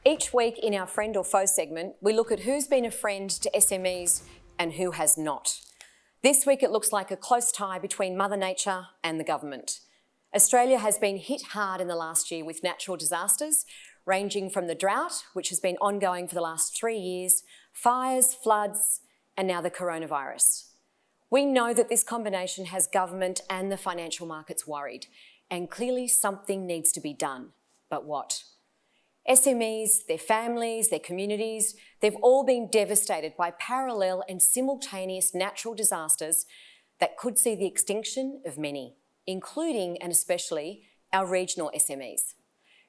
Each week in our Friend or Foe segment, we look at who's been a friend to SMEs and who has not. This week it looks like a close tie between Mother Nature and the government. Australia has been hit hard in the last year with natural disasters, ranging from the drought, which has been ongoing for the last 3 years, fires, floods, and now the coronavirus. We know that this combination has government and the financial markets worried, and clearly something needs to be done. But what? SMEs, their families, their communities, they've all been devastated by parallel and simultaneous natural disasters that could see the extinction of many, including and especially our regional SMEs.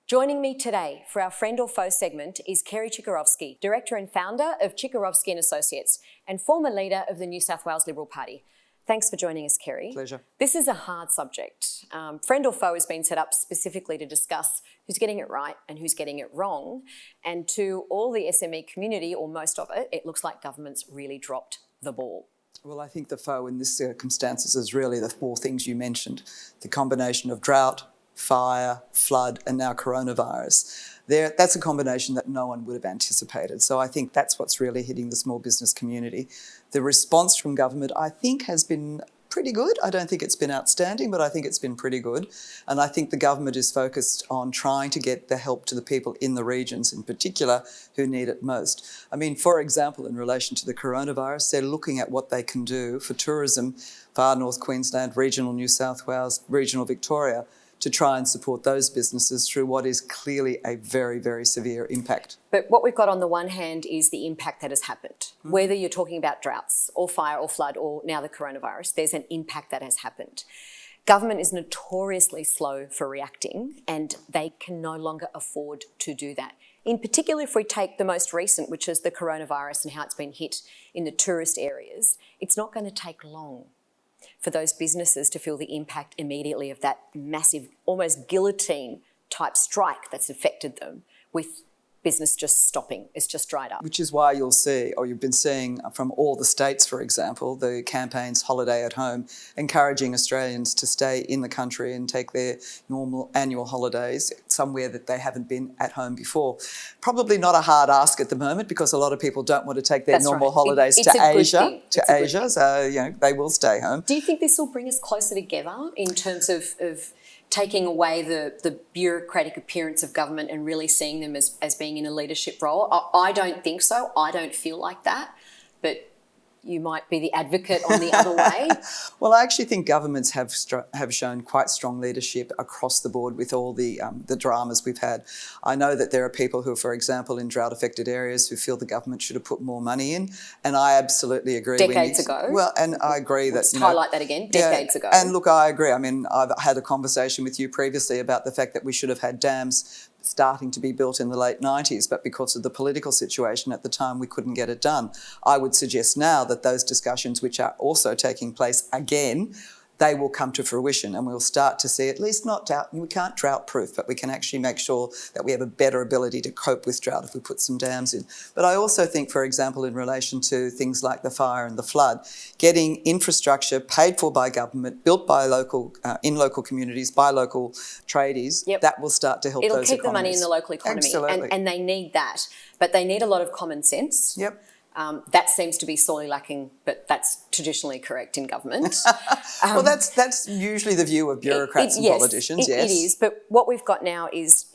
Joining me today for our Friend or Foe segment is Kerry Chikarovski, Director and Founder of Chikarovski and Associates and former leader of the New South Wales Liberal Party. Thanks for joining us, Kerry. Pleasure. This is a hard subject. Friend or Foe has been set up specifically to discuss who's getting it right and who's getting it wrong. And to all the SME community, or most of it, it looks like government's really dropped the ball. Well, I think the foe in this circumstances is really the four things you mentioned. The combination of drought, fire, flood, and now coronavirus. That's a combination that no one would have anticipated. So I think that's what's really hitting the small business community. The response from government, I think, has been pretty good. I don't think it's been outstanding, but I think it's been pretty good. And I think the government is focused on trying to get the help to the people in the regions in particular who need it most. I mean, for example, in relation to the coronavirus, they're looking at what they can do for tourism, far North Queensland, regional New South Wales, regional Victoria, to try and support those businesses through what is clearly a very, very severe impact. But what we've got on the one hand is the impact that has happened. Whether you're talking about droughts or fire or flood or now the coronavirus, there's an impact that has happened. Government is notoriously slow for reacting and they can no longer afford to do that. In particular, if we take the most recent, which is the coronavirus and how it's been hit in the tourist areas, it's not going to take long for those businesses to feel the impact immediately of that massive, almost guillotine type strike that's affected them, with business just stopping. It's just dried up. Which is why you'll see, or you've been seeing from all the states, for example, the campaigns Holiday at Home, encouraging Australians to stay in the country and take their normal annual holidays somewhere that they haven't been at home before. Probably not a hard ask at the moment because a lot of people don't want to take their normal holidays to Asia. So, they will stay home. Do you think this will bring us closer together in terms of taking away the bureaucratic appearance of government and really seeing them as being in a leadership role? I don't think so. I don't feel like that. But you might be the advocate on the other way. Well, I actually think governments have shown quite strong leadership across the board with all the dramas we've had. I know that there are people who, for example, in drought-affected areas who feel the government should have put more money in, and I absolutely agree. Decades ago. Well, and I agree that... Let's highlight that again, decades ago. And look, I agree. I mean, I've had a conversation with you previously about the fact that we should have had dams starting to be built in the late 90s, but because of the political situation at the time, we couldn't get it done. I would suggest now that those discussions, which are also taking place again, they will come to fruition and we'll start to see, at least not drought, we can't drought-proof, but we can actually make sure that we have a better ability to cope with drought if we put some dams in. But I also think, for example, in relation to things like the fire and the flood, getting infrastructure paid for by government, built by in local communities, by local tradies, that will start to help those economies. It'll keep the money in the local economy. Absolutely. And they need that. But they need a lot of common sense. Yep. That seems to be sorely lacking, but that's traditionally correct in government. Well, that's usually the view of bureaucrats and politicians, yes. It is, but what we've got now is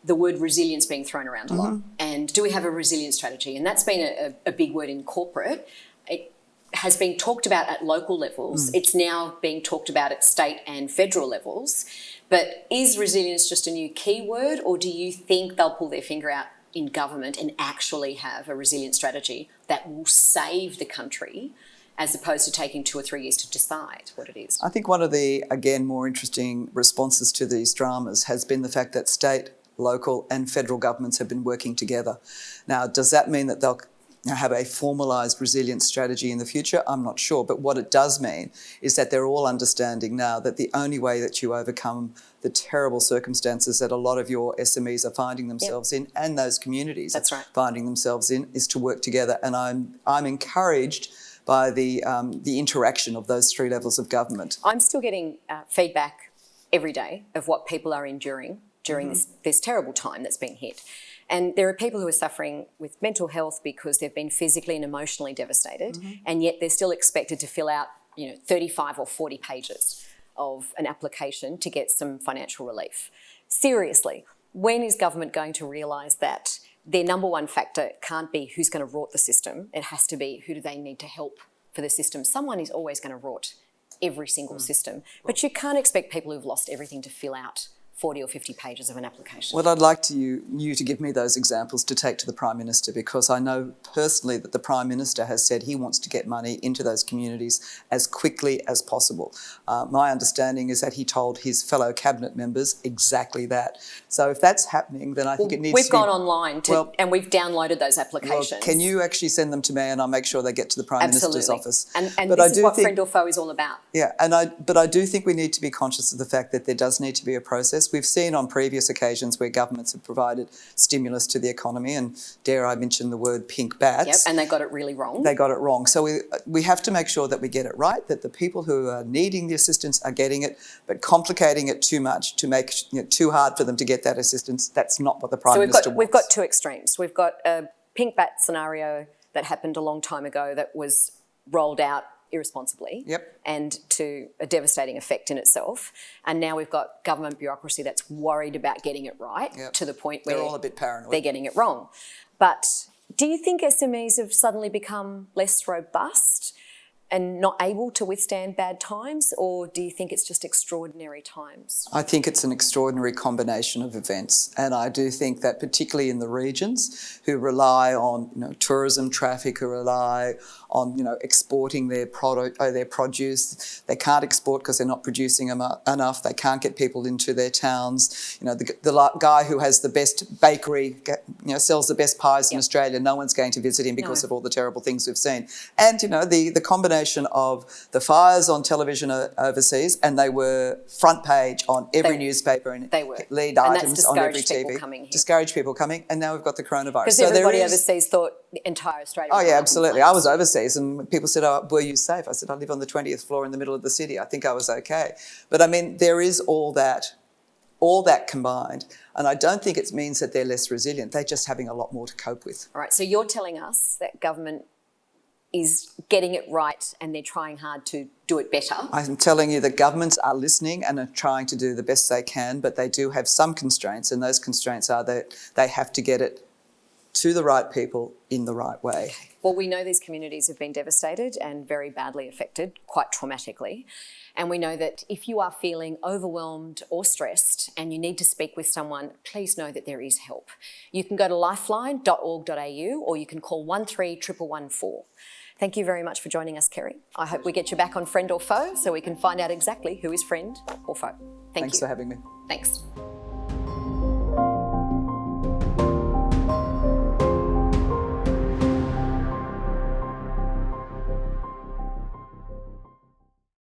the word resilience being thrown around a lot. And do we have a resilience strategy? And that's been a big word in corporate. It has been talked about at local levels. It's now being talked about at state and federal levels. But is resilience just a new keyword, or do you think they'll pull their finger out in government and actually have a resilient strategy that will save the country as opposed to taking 2 or 3 years to decide what it is? I think one of the, again, more interesting responses to these dramas has been the fact that state, local and federal governments have been working together. Now, does that mean that they'll have a formalised resilience strategy in the future? I'm not sure. But what it does mean is that they're all understanding now that the only way that you overcome the terrible circumstances that a lot of your SMEs are finding themselves in, and those communities are finding themselves in, is to work together. And I'm encouraged by the interaction of those three levels of government. I'm still getting feedback every day of what people are enduring during this terrible time that's been hit. And there are people who are suffering with mental health because they've been physically and emotionally devastated, and yet they're still expected to fill out 35 or 40 pages of an application to get some financial relief. Seriously, when is government going to realise that their number one factor can't be who's going to rort the system, it has to be who do they need to help for the system. Someone is always going to rort every single system, but you can't expect people who've lost everything to fill out 40 or 50 pages of an application. Well, I'd like you to give me those examples to take to the Prime Minister, because I know personally that the Prime Minister has said he wants to get money into those communities as quickly as possible. My understanding is that he told his fellow cabinet members exactly that. So if that's happening, then I think it needs to be... We've gone online and we've downloaded those applications. Well, can you actually send them to me and I'll make sure they get to the Prime Minister's office? And this is what Friend or Foe is all about. Yeah, but I do think we need to be conscious of the fact that there does need to be a process. We've seen on previous occasions where governments have provided stimulus to the economy, and dare I mention the word pink bats. Yep, and they got it really wrong. They got it wrong. So we have to make sure that we get it right, that the people who are needing the assistance are getting it, but complicating it too much to make it too hard for them to get that assistance, that's not what the Prime Minister wants. We've got two extremes. We've got a pink bat scenario that happened a long time ago that was rolled out irresponsibly and to a devastating effect in itself. And now we've got government bureaucracy that's worried about getting it right to the point where they're all a bit paranoid. They're getting it wrong. But do you think SMEs have suddenly become less robust and not able to withstand bad times, or do you think it's just extraordinary times? I think it's an extraordinary combination of events, and I do think that particularly in the regions who rely on tourism traffic, who rely on exporting their produce, they can't export because they're not producing enough. They can't get people into their towns. The guy who has the best bakery, sells the best pies in Australia. No one's going to visit him because of all the terrible things we've seen. And the combination of the fires on television overseas, and they were front page on every newspaper and lead items on every TV. Discouraged people coming, and now we've got the coronavirus. Because everybody overseas thought the entire Australia. Oh yeah, absolutely. I was overseas, and people said, "Oh, were you safe?" I said, "I live on the 20th floor in the middle of the city. I think I was okay." But I mean, there is all that combined, and I don't think it means that they're less resilient. They're just having a lot more to cope with. All right. So you're telling us that government is getting it right and they're trying hard to do it better. I'm telling you that governments are listening and are trying to do the best they can, but they do have some constraints, and those constraints are that they have to get it to the right people in the right way. Well, we know these communities have been devastated and very badly affected, quite traumatically. And we know that if you are feeling overwhelmed or stressed and you need to speak with someone, please know that there is help. You can go to lifeline.org.au or you can call 131114. Thank you very much for joining us, Kerry. I hope we get you back on Friend or Foe so we can find out exactly who is friend or foe. Thanks for having me. Thanks.